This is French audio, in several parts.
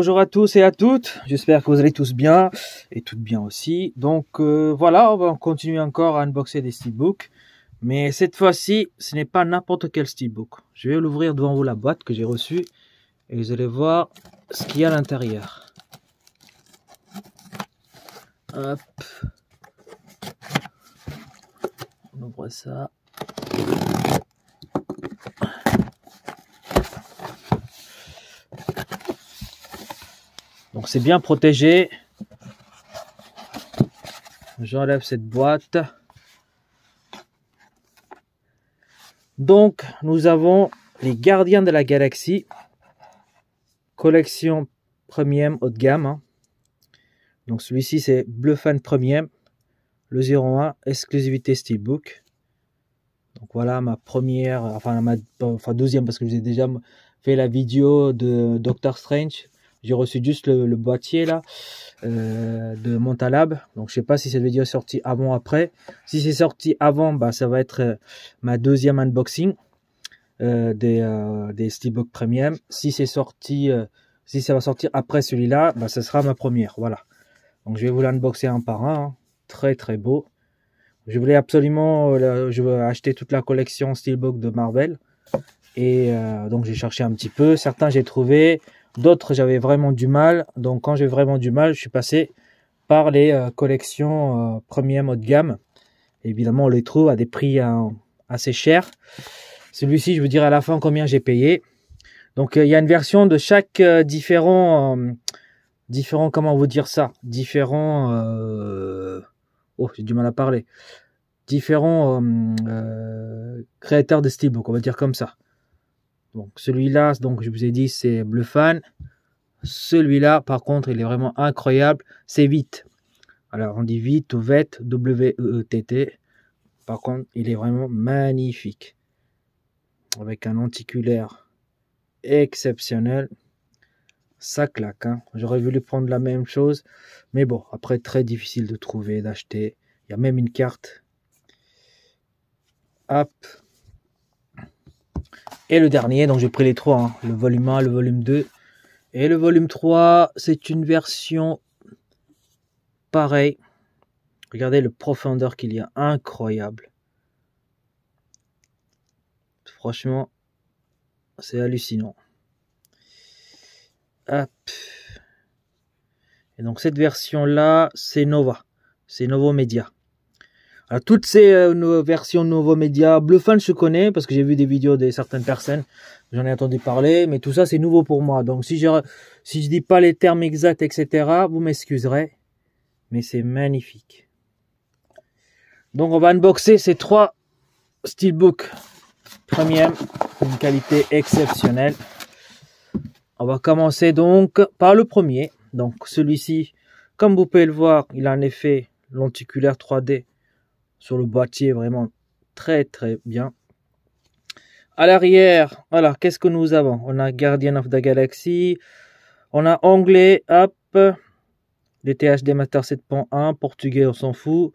Bonjour à tous et à toutes, j'espère que vous allez tous bien et toutes bien aussi. Donc voilà, on va continuer encore à unboxer des steelbooks. Mais cette fois-ci, ce n'est pas n'importe quel steelbook. Je vais l'ouvrir devant vous la boîte que j'ai reçue et vous allez voir ce qu'il y a à l'intérieur. Hop. On ouvre ça. Donc c'est bien protégé. J'enlève cette boîte. Donc nous avons les Gardiens de la Galaxie, collection premium haut de gamme. Hein. Donc celui-ci c'est Bluefan Premium, le 01, exclusivité steelbook. Donc voilà ma première, enfin deuxième, parce que j'ai déjà fait la vidéo de Doctor Strange. J'ai reçu juste le boîtier là de Montalab. Donc je sais pas si cette vidéo est sortie avant ou après. Si c'est sorti avant, bah ça va être ma deuxième unboxing des steelbook premium. Si c'est sorti, si ça va sortir après celui-là, bah ça sera ma première. Voilà. Donc je vais vous l'unboxer un par un. Hein. Très très beau. Je voulais absolument, je veux acheter toute la collection steelbook de Marvel. Et donc j'ai cherché un petit peu. Certains j'ai trouvé. D'autres, j'avais vraiment du mal. Donc, quand j'ai vraiment du mal, je suis passé par les collections premium haut de gamme. Évidemment, on les trouve à des prix assez chers. Celui-ci, je vous dirai à la fin combien j'ai payé. Donc, il y a une version de chaque différents, comment vous dire ça, différents, oh, j'ai du mal à parler, différents créateurs de steelbook, on va dire comme ça. Donc celui-là, donc je vous ai dit, c'est Bluefan. Celui-là, par contre, il est vraiment incroyable. C'est Vette. Alors on dit Vette ou Vette, W-E-E-T-T. Par contre, il est vraiment magnifique. Avec un lenticulaire exceptionnel. Ça claque. Hein. J'aurais voulu prendre la même chose. Mais bon, après, très difficile de trouver, d'acheter. Il y a même une carte. Hop. Et le dernier, donc j'ai pris les trois, hein, le volume 1, le volume 2 et le volume 3, c'est une version pareille. Regardez le profondeur qu'il y a, incroyable. Franchement, c'est hallucinant. Hop. Et donc cette version-là, c'est Nova, c'est Novo Media. Alors, toutes ces versions Novo Media, Bluefan je connais parce que j'ai vu des vidéos de certaines personnes, j'en ai entendu parler, mais tout ça c'est nouveau pour moi. Donc si je dis pas les termes exacts, etc., vous m'excuserez, mais c'est magnifique. Donc on va unboxer ces trois steelbooks premium, d'une qualité exceptionnelle. On va commencer donc par le premier. Donc celui-ci, comme vous pouvez le voir, il a un effet lenticulaire 3D. Sur le boîtier, vraiment très très bien. À l'arrière, voilà, qu'est-ce que nous avons? On a Guardian of the Galaxy, on a anglais, hop, les THD Master 7.1, portugais, on s'en fout.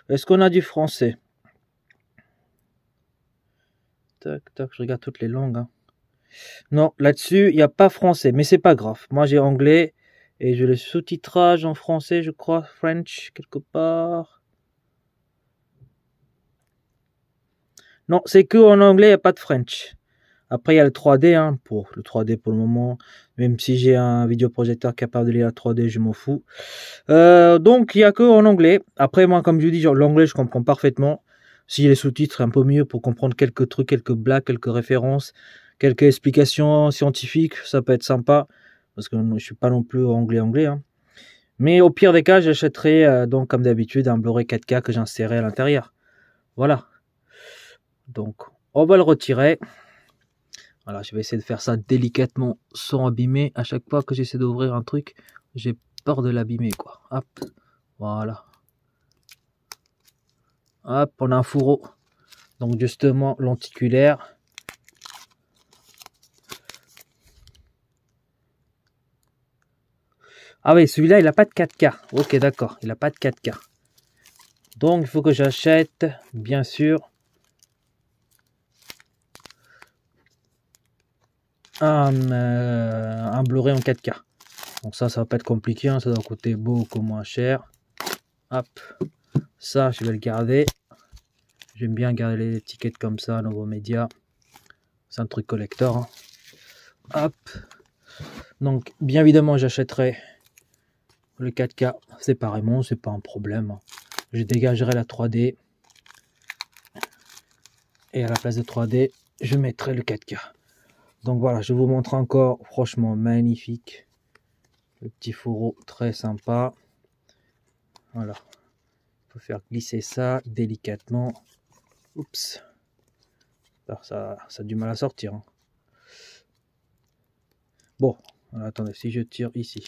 Est-ce qu'on a du français? Tac, tac, je regarde toutes les langues. Hein. Non, là-dessus, il n'y a pas français, mais c'est pas grave. Moi, j'ai anglais et j'ai le sous-titrage en français, je crois, French, quelque part. Non, c'est que en anglais, il n'y a pas de French. Après, il y a le 3D. Hein, pour le 3D pour le moment, même si j'ai un vidéoprojecteur capable de lire la 3D, je m'en fous. Donc, il n'y a que en anglais. Après, moi, comme je vous dis, l'anglais, je comprends parfaitement. Si les sous-titres, un peu mieux pour comprendre quelques trucs, quelques blagues, quelques références, quelques explications scientifiques, ça peut être sympa. Parce que je suis pas non plus anglais. Hein. Mais au pire des cas, j'achèterai, donc comme d'habitude, un Blu-ray 4K que j'insérerai à l'intérieur. Voilà. Donc, on va le retirer. Voilà, je vais essayer de faire ça délicatement, sans abîmer. À chaque fois que j'essaie d'ouvrir un truc, j'ai peur de l'abîmer, quoi. Hop, voilà. Hop, on a un fourreau. Donc, justement, lenticulaire. Ah oui, celui-là, il n'a pas de 4K. Ok, d'accord, il n'a pas de 4K. Donc, il faut que j'achète, bien sûr, un Blu-ray en 4K. Donc ça va pas être compliqué, hein, ça doit coûter beaucoup moins cher. Hop, ça je vais le garder. J'aime bien garder les étiquettes comme ça, Nouveaux Médias. C'est un truc collector. Hein. Hop. Donc bien évidemment j'achèterai le 4K séparément, c'est pas un problème. Je dégagerai la 3D. Et à la place de 3D, je mettrai le 4K. Donc voilà, je vous montre encore, franchement magnifique. Le petit fourreau très sympa. Voilà. Il faut faire glisser ça délicatement. Oups. Alors ça a du mal à sortir. Hein. Bon, alors, attendez, si je tire ici.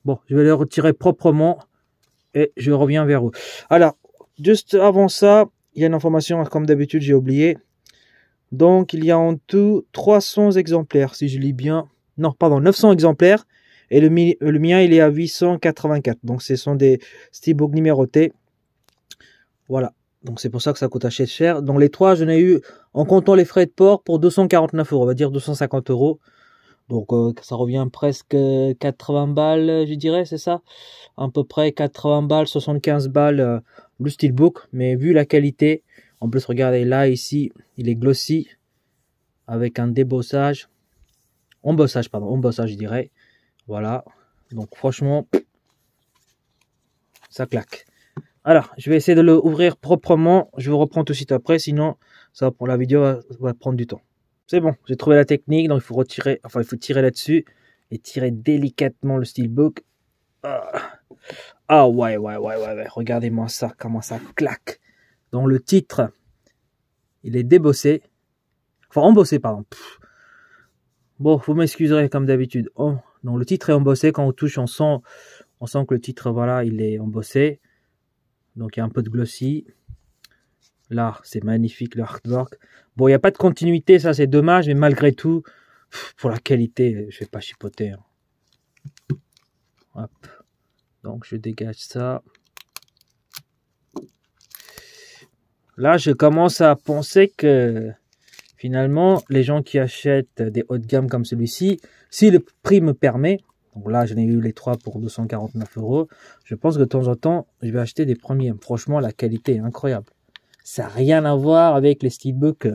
Bon, je vais le retirer proprement et je reviens vers vous. Alors, juste avant ça, il y a une information, comme d'habitude, j'ai oublié. Donc, il y a en tout 300 exemplaires, si je lis bien. Non, pardon, 900 exemplaires. Et le mien, il est à 884. Donc, ce sont des steelbooks numérotés. Voilà. Donc, c'est pour ça que ça coûte assez cher. Donc, les trois, je n'ai eu, en comptant les frais de port, pour 249 €. On va dire 250 €. Donc, ça revient presque 80 balles, je dirais, c'est ça? À peu près 80 balles, 75 balles, le steelbook. Mais vu la qualité, en plus, regardez là, ici, il est glossy, avec un débossage, embossage, je dirais. Voilà. Donc, franchement, ça claque. Alors, je vais essayer de l'ouvrir proprement. Je vous reprends tout de suite après, sinon, ça va pour la vidéo va prendre du temps. C'est bon, j'ai trouvé la technique, donc il faut retirer, enfin, il faut tirer là-dessus et tirer délicatement le steelbook. Ah ouais, regardez-moi ça, comment ça claque. Donc, le titre, il est débossé. Enfin, embossé, pardon. Bon, vous m'excuserez comme d'habitude. Oh, donc, le titre est embossé. Quand on touche, on sent que le titre, voilà, il est embossé. Donc, il y a un peu de glossy. Là, c'est magnifique, le artwork. Bon, il n'y a pas de continuité, ça, c'est dommage. Mais malgré tout, pour la qualité, je ne vais pas chipoter. Hein. Hop. Donc, je dégage ça. Là, je commence à penser que finalement, les gens qui achètent des hauts de gamme comme celui-ci, si le prix me permet, donc là, j'en ai eu les trois pour 249 €, je pense que de temps en temps, je vais acheter des premiers. Franchement, la qualité est incroyable. Ça n'a rien à voir avec les steelbooks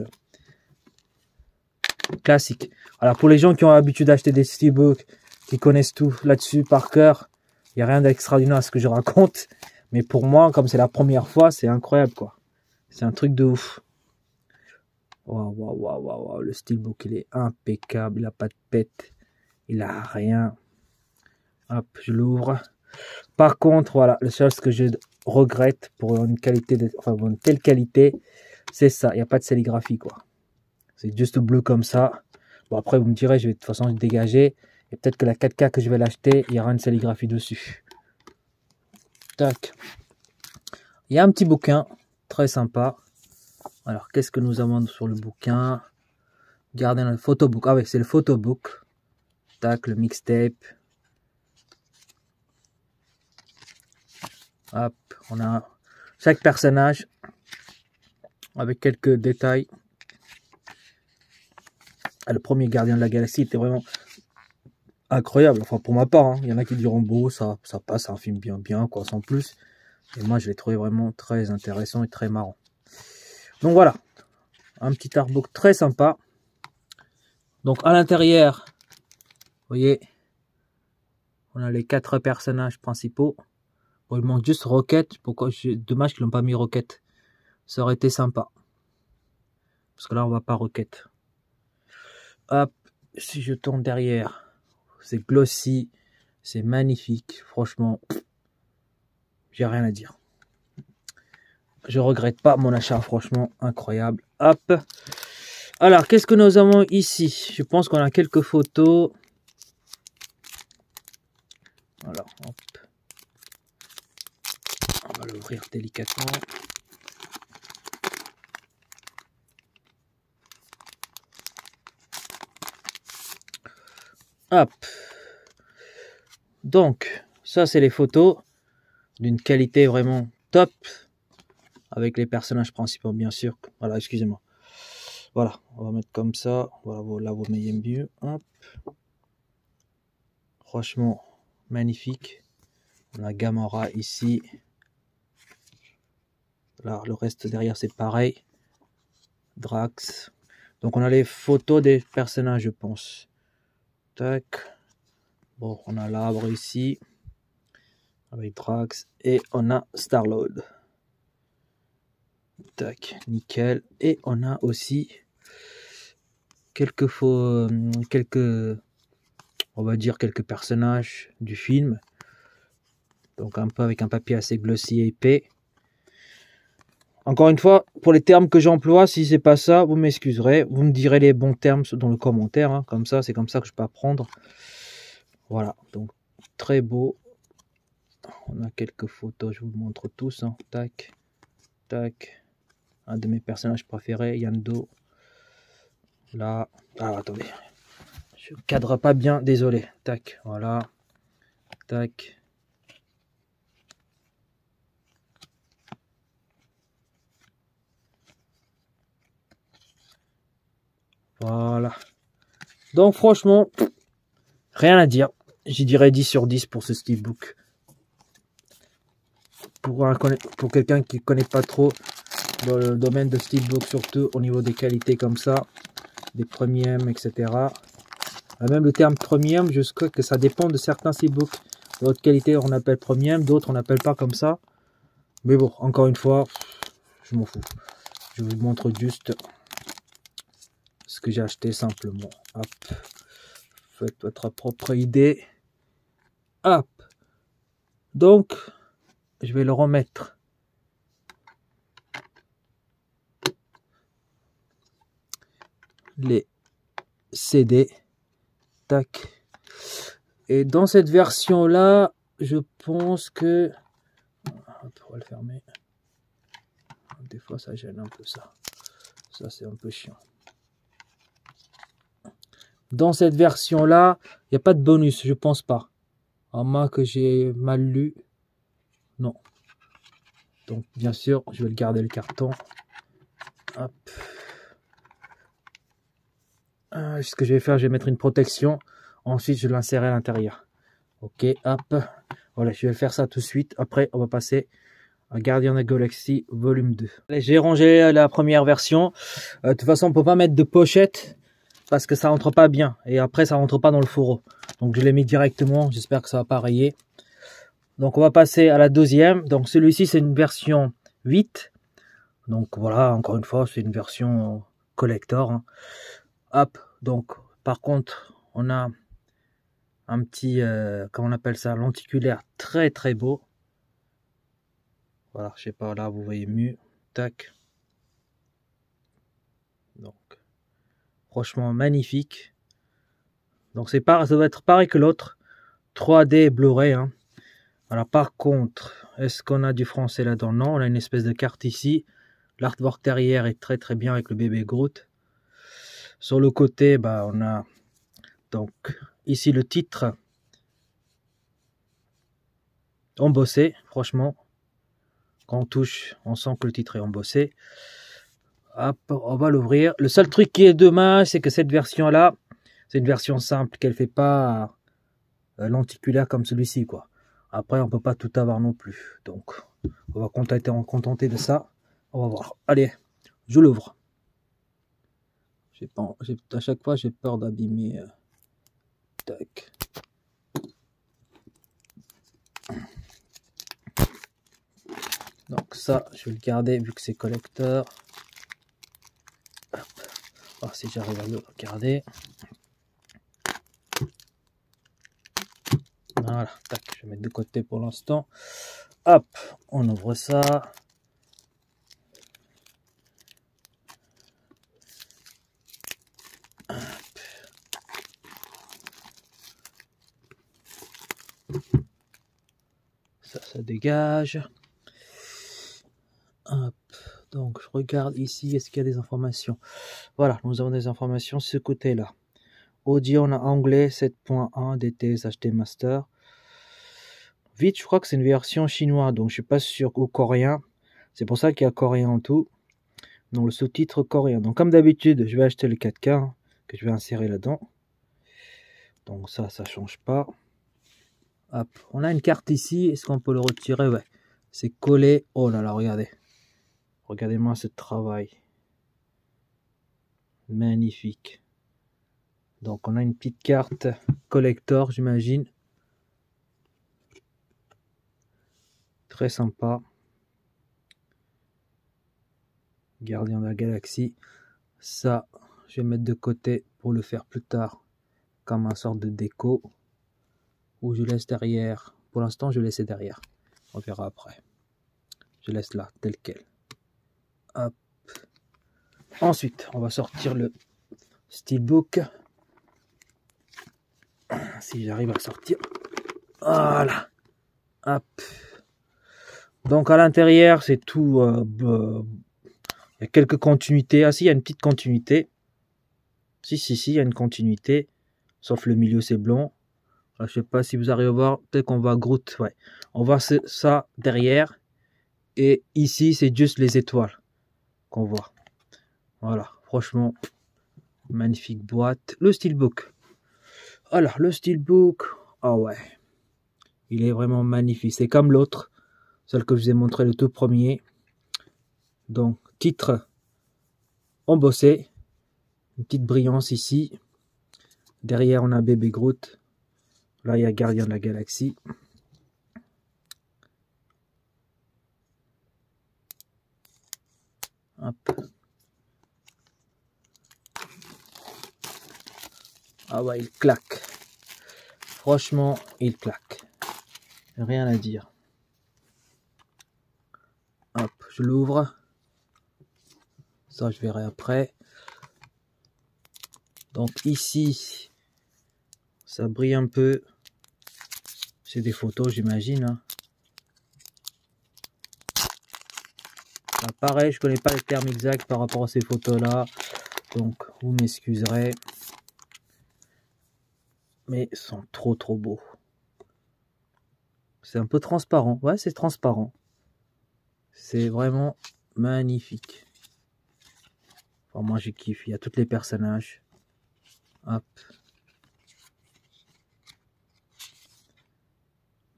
classiques. Alors, pour les gens qui ont l'habitude d'acheter des steelbooks, qui connaissent tout là-dessus par cœur, il n'y a rien d'extraordinaire à ce que je raconte. Mais pour moi, comme c'est la première fois, c'est incroyable, quoi. C'est un truc de ouf. Waouh, le steelbook, il est impeccable, il n'a pas de pète, il n'a rien. Hop, je l'ouvre. Par contre, voilà, la chose que je regrette pour une qualité, pour une telle qualité, c'est ça, il n'y a pas de sérigraphie, quoi. C'est juste bleu comme ça. Bon, après, vous me direz, je vais de toute façon le dégager. Et peut-être que la 4K que je vais l'acheter, il y aura une sérigraphie dessus. Tac. Il y a un petit bouquin, très sympa. Alors, qu'est-ce que nous avons sur le bouquin? Regardez le photobook. Ah oui, c'est le photobook. Tac, le mixtape. Hop, on a chaque personnage avec quelques détails. Ah, le premier Gardien de la Galaxie était vraiment incroyable. Enfin, pour ma part, hein. Il y en a qui diront beau, ça passe, c'est un film bien, quoi, sans plus. Et moi, je l'ai trouvé vraiment très intéressant et très marrant. Donc voilà, un petit artbook très sympa. Donc à l'intérieur, vous voyez, on a les 4 personnages principaux. Bon, il manque juste Rocket. Pourquoi? Dommage qu'ils n'ont pas mis Rocket. Ça aurait été sympa. Parce que là, on va pas Rocket. Hop, si je tourne derrière, c'est glossy, c'est magnifique. Franchement, j'ai rien à dire. Je regrette pas mon achat, franchement, incroyable. Hop. Alors, qu'est-ce que nous avons ici? Je pense qu'on a quelques photos. Alors, hop. On va l'ouvrir délicatement. Hop. Donc, ça, c'est les photos d'une qualité vraiment top. Avec les personnages principaux, bien sûr. Voilà, excusez-moi. Voilà, on va mettre comme ça. Voilà, là, vous voyez mieux. Hop. Franchement, magnifique. On a Gamora ici. Là, le reste derrière, c'est pareil. Drax. Donc, on a les photos des personnages, je pense. Tac. Bon, on a l'arbre ici. Avec Drax. Et on a Star-Lord. Tac, nickel. Et on a aussi quelques on va dire quelques personnages du film. Donc un peu avec un papier assez glossy et épais. Encore une fois, pour les termes que j'emploie, si c'est pas ça, vous m'excuserez. Vous me direz les bons termes dans le commentaire. Hein. Comme ça, c'est comme ça que je peux apprendre. Voilà, donc très beau. On a quelques photos, je vous montre tous. Hein. Tac, tac. Un de mes personnages préférés, Yando. Là, ah, attendez. Je cadre pas bien, désolé. Tac, voilà. Tac. Voilà. Donc franchement, rien à dire. J'y dirais 10 sur 10 pour ce steelbook. Pour quelqu'un qui ne connaît pas trop dans le domaine de steelbook, surtout au niveau des qualités comme ça, des premium, etc. Même le terme premium, je sais que ça dépend de certains steelbooks. De haute qualité, on appelle premium, d'autres on n'appelle pas comme ça. Mais bon, encore une fois, je m'en fous. Je vous montre juste ce que j'ai acheté simplement. Hop. Faites votre propre idée. Hop. Donc, je vais le remettre. Les CD. Tac. Et dans cette version là, je pense que... On va le fermer. Des fois ça gêne un peu ça. Ça c'est un peu chiant. Dans cette version là, il n'y a pas de bonus, je pense pas. À moins que j'ai mal lu. Non. Donc bien sûr, je vais le garder le carton. Hop. Ce que je vais faire, je vais mettre une protection. Ensuite, je l'insérer à l'intérieur. Ok, hop. Voilà, je vais faire ça tout de suite. Après, on va passer à Guardian of the Galaxy volume 2. J'ai rangé la première version. De toute façon, on peut pas mettre de pochette parce que ça rentre pas bien. Et après, ça rentre pas dans le fourreau. Donc, je l'ai mis directement. J'espère que ça va pas rayer. Donc, on va passer à la deuxième. Donc, celui-ci, c'est une version 8. Donc, voilà, encore une fois, c'est une version collector. Hein. Hop. Donc, par contre, on a un petit, comment on appelle ça, lenticulaire très très beau. Voilà, je sais pas, là vous voyez mieux. Tac. Donc, franchement magnifique. Donc c'est pas, ça doit être pareil que l'autre. 3D Blu-ray. Hein. Alors par contre, est-ce qu'on a du français là-dedans? Non, on a une espèce de carte ici. L'artwork derrière est très très bien avec le bébé Groot. Sur le côté, bah on a donc ici le titre embossé, franchement. Quand on touche, on sent que le titre est embossé. Hop, on va l'ouvrir. Le seul truc qui est dommage, c'est que cette version-là, c'est une version simple, qu'elle fait pas lenticulaire comme celui-ci, quoi. Après, on peut pas tout avoir non plus. Donc, on va contenter de ça. On va voir. Allez, je l'ouvre. À chaque fois, j'ai peur d'abîmer. Tac. Donc ça, je vais le garder vu que c'est collector. Hop. Voir si j'arrive à le garder. Voilà, tac, je vais mettre de côté pour l'instant. Hop, on ouvre ça. Hop. Ça dégage. Hop. Donc je regarde ici, est-ce qu'il y a des informations? Voilà, nous avons des informations ce côté-là. Audio, on a anglais 7.1 DTS HD Master. Vite, je crois que c'est une version chinoise, donc je suis pas sûr, ou coréen. C'est pour ça qu'il y a coréen en tout. dans le sous-titre coréen. Donc comme d'habitude, je vais acheter le 4K hein, que je vais insérer là-dedans. Donc ça change pas. Hop. On a une carte ici, est-ce qu'on peut le retirer? Ouais, c'est collé. Oh là là, regardez. Regardez-moi ce travail. Magnifique. Donc on a une petite carte collector, j'imagine. Très sympa. Gardien de la galaxie. Ça, je vais mettre de côté pour le faire plus tard comme un sorte de déco. Ou je laisse derrière. Pour l'instant, je laisse derrière. On verra après. Je laisse là, tel quel. Hop. Ensuite, on va sortir le steelbook. Si j'arrive à sortir. Voilà. Hop. Donc à l'intérieur, c'est tout. Il y a quelques continuités. Ah si, il y a une petite continuité. Si, il y a une continuité. Sauf le milieu, c'est blanc. Je sais pas si vous arrivez à voir. Peut-être qu'on va Groot. Ouais. On voit ça derrière. Et ici, c'est juste les étoiles qu'on voit. Voilà. Franchement, magnifique boîte. Le steelbook. Alors, le steelbook. Ah ouais. Il est vraiment magnifique. C'est comme l'autre. Celle que je vous ai montré le tout premier. Donc, titre embossé. Une petite brillance ici. Derrière, on a bébé Groot. Là, il y a Gardien de la Galaxie. Hop. Ah ouais, il claque. Franchement, il claque. Rien à dire. Hop, je l'ouvre. Ça, je verrai après. Donc ici, ça brille un peu. C'est des photos, j'imagine. Hein. Bah, pareil, je connais pas les termes exacts par rapport à ces photos-là. Donc, vous m'excuserez. Mais ils sont trop beaux. C'est un peu transparent. Ouais, c'est transparent. C'est vraiment magnifique. Enfin, moi, je kiffe. Il y a tous les personnages. Hop.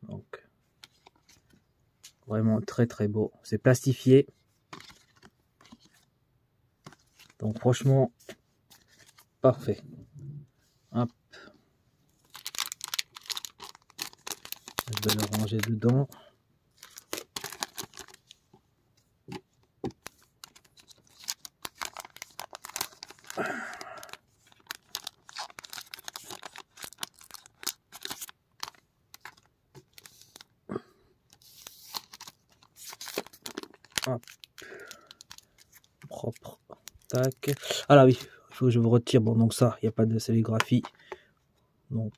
Donc, vraiment très beau. C'est plastifié. Donc, franchement, parfait. Hop. Je vais le ranger dedans. Hop. Propre. Tac. Ah là oui, il faut que je vous retire. Bon, donc ça, il n'y a pas de sérigraphie. Donc,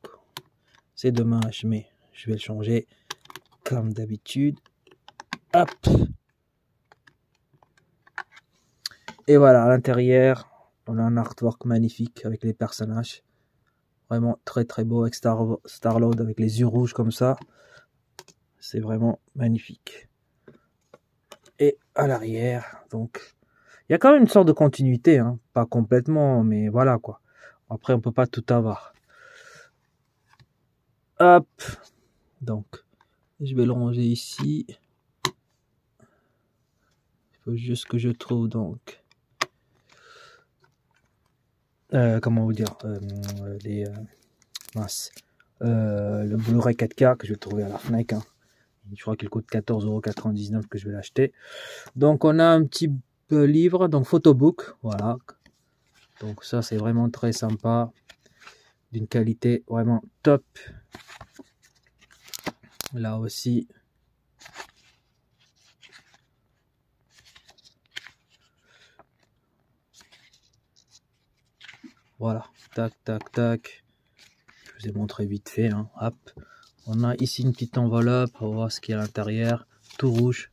c'est dommage, mais je vais le changer comme d'habitude. Hop. Et voilà, à l'intérieur, on a un artwork magnifique avec les personnages. Vraiment très beau avec Star-Lord avec les yeux rouges comme ça. C'est vraiment magnifique. Et à l'arrière, donc, il y a quand même une sorte de continuité, hein. Pas complètement, mais voilà quoi. Après, on peut pas tout avoir. Hop. Donc, je vais le ranger ici. Il faut juste que je trouve donc... comment vous dire le Blu-ray 4K que je vais trouver à la Fnac. Hein. Je crois qu'il coûte 14,99 € que je vais l'acheter. Donc, on a un petit livre, donc photobook. Voilà. Donc, ça, c'est vraiment très sympa. D'une qualité vraiment top. Là aussi. Voilà. Tac. Je vous ai montré vite fait. Hein. Hop. On a ici une petite enveloppe. On va voir ce qu'il y a à l'intérieur. Tout rouge.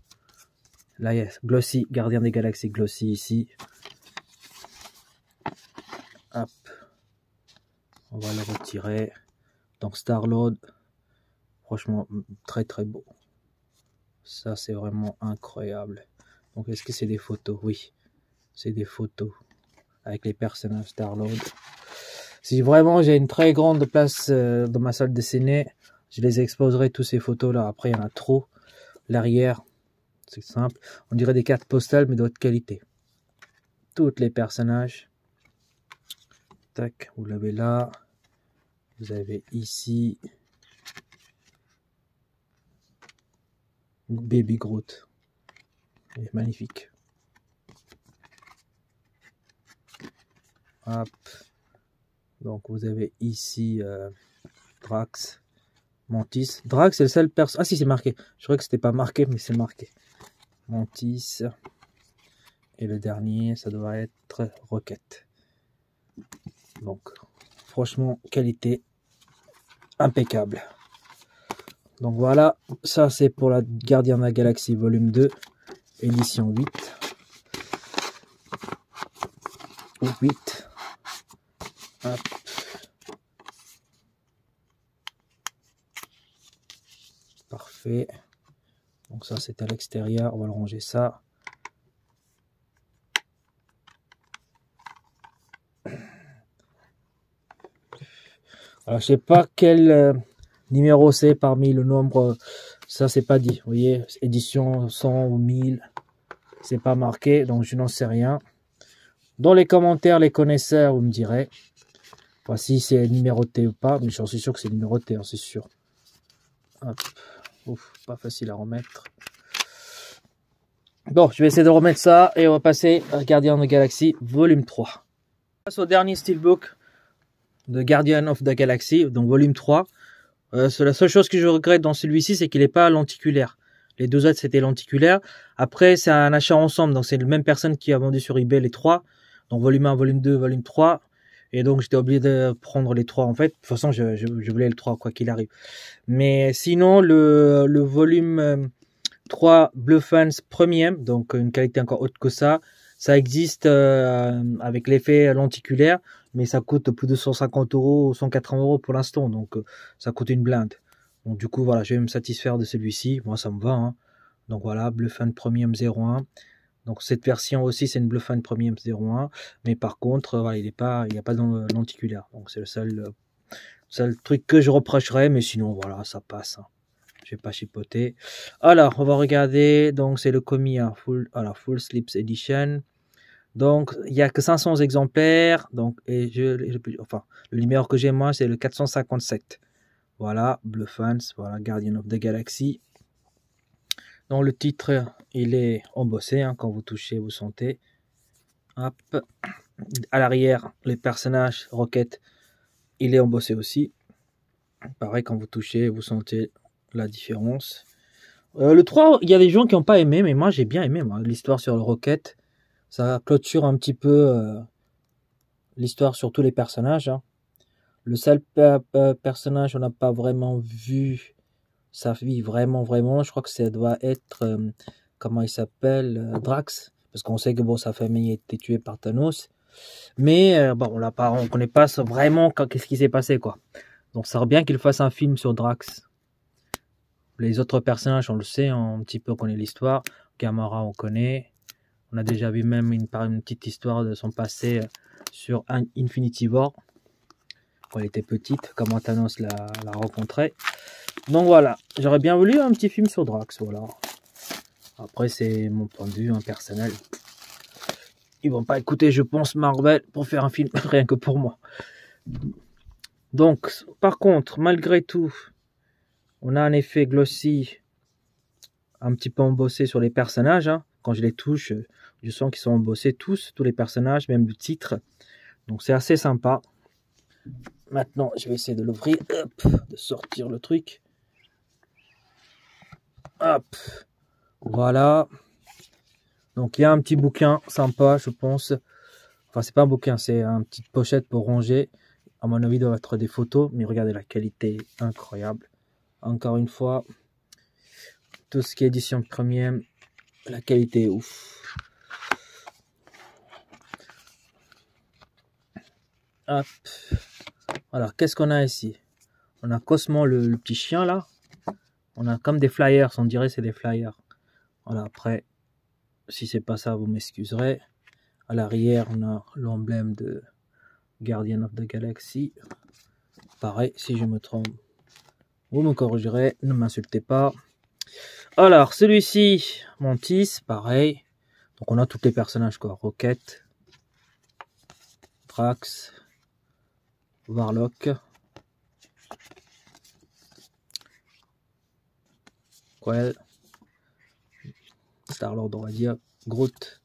Là, il y a Glossy. Gardien des Galaxies Glossy ici. Hop. On va le retirer. Donc Star-Lord. Franchement, très beau. Ça, c'est vraiment incroyable. Donc, est-ce que c'est des photos? Oui. C'est des photos avec les personnages Star-Lord. Si vraiment j'ai une très grande place dans ma salle de ciné, je les exposerai tous ces photos là. Après, il y en a trop. L'arrière, c'est simple. On dirait des cartes postales, mais d'autre qualité. Tous les personnages. Tac, vous l'avez là. Vous avez ici Baby Groot. Il est magnifique. Hop. Donc vous avez ici Drax, Mantis. Drax c'est le seul perso. Ah si, c'est marqué. Je croyais que c'était pas marqué, mais c'est marqué. Mantis. Et le dernier, ça doit être Rocket. Donc, franchement, qualité impeccable. Donc voilà, ça c'est pour la Gardien de la Galaxie volume 2, édition 8. Ou 8. Hop. Parfait. Donc ça c'est à l'extérieur, on va le ranger ça. Alors je sais pas quel numéro c'est parmi le nombre, ça c'est pas dit. Vous voyez, édition 100 ou 1000, c'est pas marqué, donc je n'en sais rien. Dans les commentaires, les connaisseurs, vous me direz enfin, si c'est numéroté ou pas, mais j'en suis sûr que c'est numéroté, hein, c'est sûr. Hop. Ouf, pas facile à remettre. Bon, je vais essayer de remettre ça et on va passer à Guardian of the Galaxy volume 3. On passe au dernier steelbook de Guardian of the Galaxy, donc volume 3. La seule chose que je regrette dans celui-ci, c'est qu'il n'est pas lenticulaire. Les deux autres, c'était lenticulaire. Après, c'est un achat ensemble, donc c'est la même personne qui a vendu sur eBay les trois. Donc volume 1, volume 2, volume 3. Et donc j'étais obligé de prendre les trois en fait. De toute façon, je voulais le 3, quoi qu'il arrive. Mais sinon, le volume 3 Blue Fans Premium, donc une qualité encore haute que ça existe avec l'effet lenticulaire, mais ça coûte plus de 150 €, 180 € pour l'instant, donc ça coûte une blinde. Donc du coup, voilà, je vais me satisfaire de celui-ci, moi ça me va. Hein. Donc voilà, Blue Fan Premium 01. Donc cette version aussi, c'est une Blue Fan Premium 01, mais par contre, voilà, il n'y a pas de lenticulaire. Donc c'est le seul truc que je reprocherais, mais sinon, voilà, ça passe. Hein. Je vais pas chipoter. Alors, on va regarder. Donc, c'est le Komiya Full Slips Edition. Donc, il n'y a que 500 exemplaires. Donc, et enfin, le numéro que j'ai moi, c'est le 457. Voilà, Blue Fans, voilà, Guardian of the Galaxy. Donc, le titre, il est embossé. Hein, quand vous touchez, vous sentez. Hop. À l'arrière, les personnages, Rocket, il est embossé aussi. Pareil, quand vous touchez, vous sentez la différence. Le 3, il y a des gens qui n'ont pas aimé, mais moi j'ai bien aimé l'histoire sur le Rocket. Ça clôture un petit peu l'histoire sur tous les personnages. Hein. Le seul personnage on n'a pas vraiment vu sa vie vraiment. Je crois que ça doit être comment il s'appelle, Drax, parce qu'on sait que bon sa famille a été tuée par Thanos, mais bon on connaît pas vraiment qu'est-ce qui s'est passé quoi. Donc ça serait bien qu'il fasse un film sur Drax. Les autres personnages, on le sait, un petit peu on connaît l'histoire. Gamora, on connaît. On a déjà vu même une petite histoire de son passé sur Infinity War. Quand elle était petite, comment Thanos l'a rencontré. Donc voilà, j'aurais bien voulu un petit film sur Drax, voilà. Après, c'est mon point de vue personnel. Ils vont pas écouter, je pense, Marvel pour faire un film rien que pour moi. Donc, par contre, malgré tout, on a un effet glossy un petit peu embossé sur les personnages. Hein. Quand je les touche, je sens qu'ils sont embossés tous les personnages, même le titre. Donc c'est assez sympa. Maintenant, je vais essayer de l'ouvrir, de sortir le truc. Hop, voilà. Donc il y a un petit bouquin sympa, je pense. Enfin, c'est pas un bouquin, c'est une petite pochette pour ranger. À mon avis, il doit être des photos, mais regardez la qualité incroyable. Encore une fois, tout ce qui est édition premium, la qualité est ouf. Hop. Alors, qu'est-ce qu'on a ici? On a Cosmo, le petit chien là. On a comme des flyers, on dirait c'est des flyers. Voilà, après, si c'est pas ça, vous m'excuserez. À l'arrière, on a l'emblème de Guardian of the Galaxy. Pareil, si je me trompe, vous me corrigerez, ne m'insultez pas. Alors, celui-ci, Mantis, pareil. Donc on a tous les personnages quoi. Rocket, Drax, Warlock, Quell, Star-Lord on va dire, Groot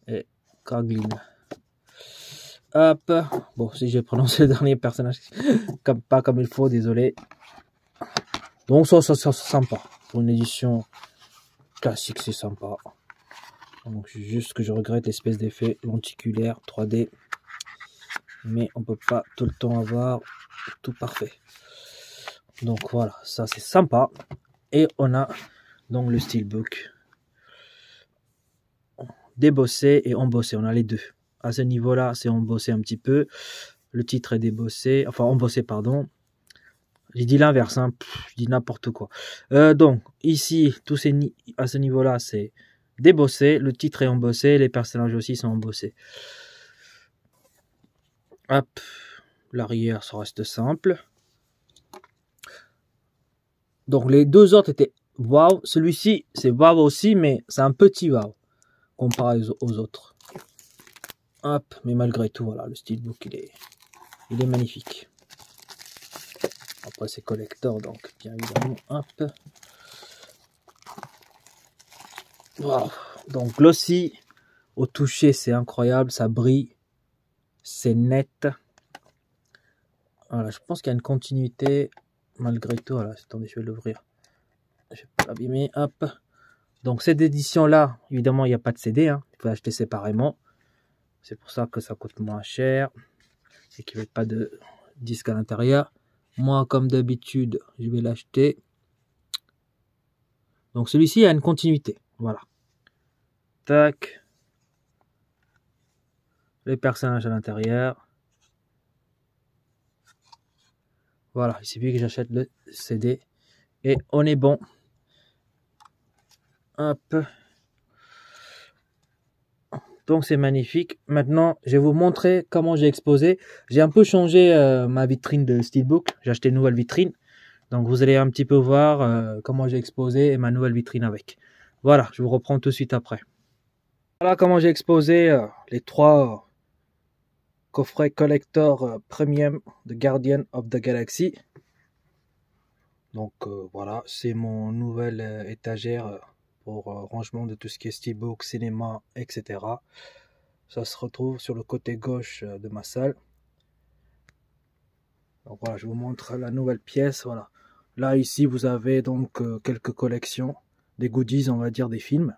et Kraglin. Hop, bon si j'ai prononcé le dernier personnage pas comme il faut, désolé. Donc ça c'est sympa, pour une édition classique c'est sympa. Donc juste que je regrette l'espèce d'effet lenticulaire 3D. Mais on peut pas tout le temps avoir tout parfait. Donc voilà, ça c'est sympa. Et on a donc le steelbook débossé et embossé. On a les deux. À ce niveau-là, c'est embossé un petit peu. Le titre est débossé, enfin embossé, pardon. J'ai dit l'inverse, hein. Je dis n'importe quoi. Donc ici, à ce niveau-là, c'est débossé. Le titre est embossé. Les personnages aussi sont embossés. Hop, l'arrière, ça reste simple. Donc les deux autres étaient wow. Celui-ci, c'est wow aussi, mais c'est un petit wow comparé aux autres. Hop, mais malgré tout, voilà, le steelbook, il est magnifique. Après, c'est collector, donc bien évidemment, hop. Wow. Donc glossy, au toucher, c'est incroyable, ça brille, c'est net. Voilà, je pense qu'il y a une continuité malgré tout. Voilà, attendez, je vais l'ouvrir. Je vais pas l'abîmer, hop. Donc cette édition-là, évidemment, il n'y a pas de CD, hein. Il faut acheter séparément. C'est pour ça que ça coûte moins cher et qu'il n'y avait pas de disque à l'intérieur. Moi, comme d'habitude, je vais l'acheter. Donc celui-ci a une continuité. Voilà. Tac. Les personnages à l'intérieur. Voilà, il suffit que j'achète le CD et on est bon. Hop. Donc c'est magnifique. Maintenant, je vais vous montrer comment j'ai exposé. J'ai un peu changé ma vitrine de steelbook. J'ai acheté une nouvelle vitrine. Donc vous allez un petit peu voir comment j'ai exposé et ma nouvelle vitrine avec. Voilà, je vous reprends tout de suite après. Voilà comment j'ai exposé les trois coffrets collector premium de Guardian of the Galaxy. Donc voilà, c'est mon nouvelle étagère pour rangement de tout ce qui est steelbook, cinéma, etc. Ça se retrouve sur le côté gauche de ma salle. Donc voilà, je vous montre la nouvelle pièce. Voilà. Là, ici, vous avez donc quelques collections, des goodies, on va dire, des films.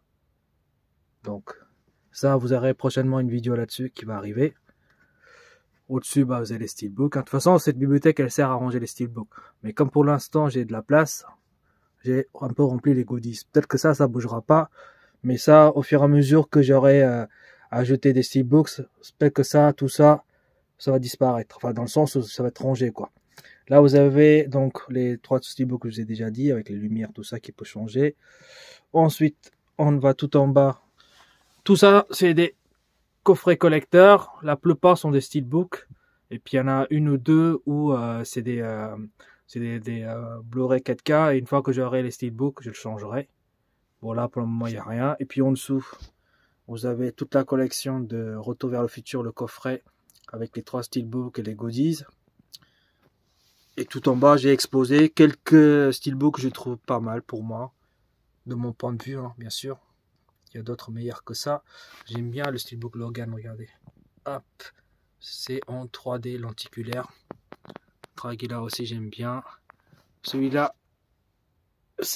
Donc ça, vous aurez prochainement une vidéo là-dessus qui va arriver. Au-dessus, bah, vous avez les steelbooks. De toute façon, cette bibliothèque, elle sert à ranger les steelbooks. Mais comme pour l'instant, j'ai de la place, j'ai un peu rempli les goodies. Peut-être que ça bougera pas. Mais ça, au fur et à mesure que j'aurai ajouté des steelbooks, peut-être que ça, tout ça, ça va disparaître. Enfin, dans le sens où ça va être rangé, quoi. Là, vous avez donc les trois steelbooks que je vous ai déjà dit, avec les lumières, tout ça qui peut changer. Ensuite, on va tout en bas. Tout ça, c'est des coffrets collecteurs. La plupart sont des steelbooks. Et puis, il y en a une ou deux où c'est des Blu-ray 4K. Et une fois que j'aurai les steelbooks, je le changerai. Bon, là, pour le moment, il n'y a rien. Et puis, en dessous, vous avez toute la collection de Retour vers le futur, le coffret, avec les trois steelbooks et les goodies. Et tout en bas, j'ai exposé quelques steelbooks que je trouve pas mal pour moi, de mon point de vue, hein, bien sûr. Il y a d'autres meilleurs que ça. J'aime bien le steelbook Logan, regardez. Hop, c'est en 3D lenticulaire. Dragula aussi, j'aime bien. Celui-là,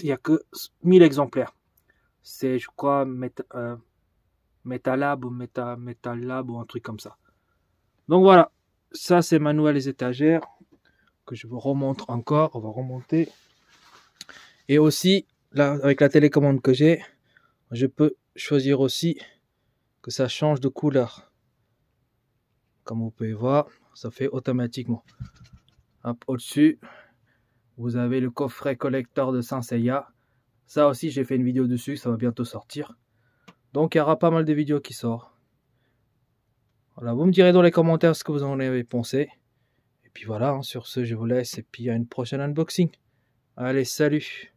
il n'y a que 1000 exemplaires. C'est, je crois, Metalab ou Metalab ou un truc comme ça. Donc voilà, ça c'est ma nouvelle étagère que je vous remontre encore. On va remonter. Et aussi, là, avec la télécommande que j'ai, je peux choisir aussi que ça change de couleur. Comme vous pouvez voir, ça fait automatiquement. Hop, au-dessus, vous avez le coffret collector de Saint Seiya. Ça aussi, j'ai fait une vidéo dessus, ça va bientôt sortir. Donc il y aura pas mal de vidéos qui sortent. Voilà, vous me direz dans les commentaires ce que vous en avez pensé. Et puis voilà, hein, sur ce, je vous laisse et puis à une prochaine unboxing. Allez, salut!